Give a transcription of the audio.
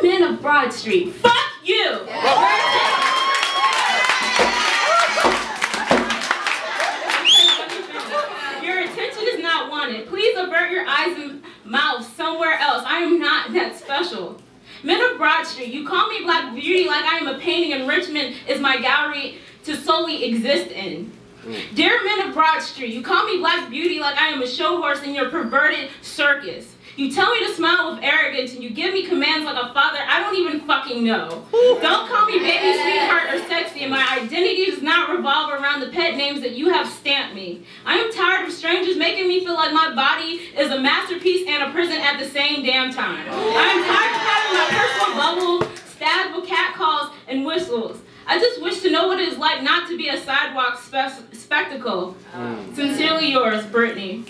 men of Broad Street, fuck you! Your attention is not wanted. Please avert your eyes and mouth somewhere else. I am not that special. Men of Broad Street, you call me Black Beauty like I am a painting and Richmond is my gallery to solely exist in. Dear men of Broad Street, you call me Black Beauty like I am a show horse in your perverted circus. You tell me to smile with arrogance and you give me commands like a father I don't even fucking know. Don't call me baby, sweetheart, or sexy, and my identity does not revolve around the pet names that you have stamped me. I am tired of strangers making me feel like my body is a masterpiece and a prison at the same damn time. I am tired of having my personal bubble stabbed with catcalls and whistles. I just wish to know what it is like not to be a sidewalk spectacle. Sincerely yours, Brittany.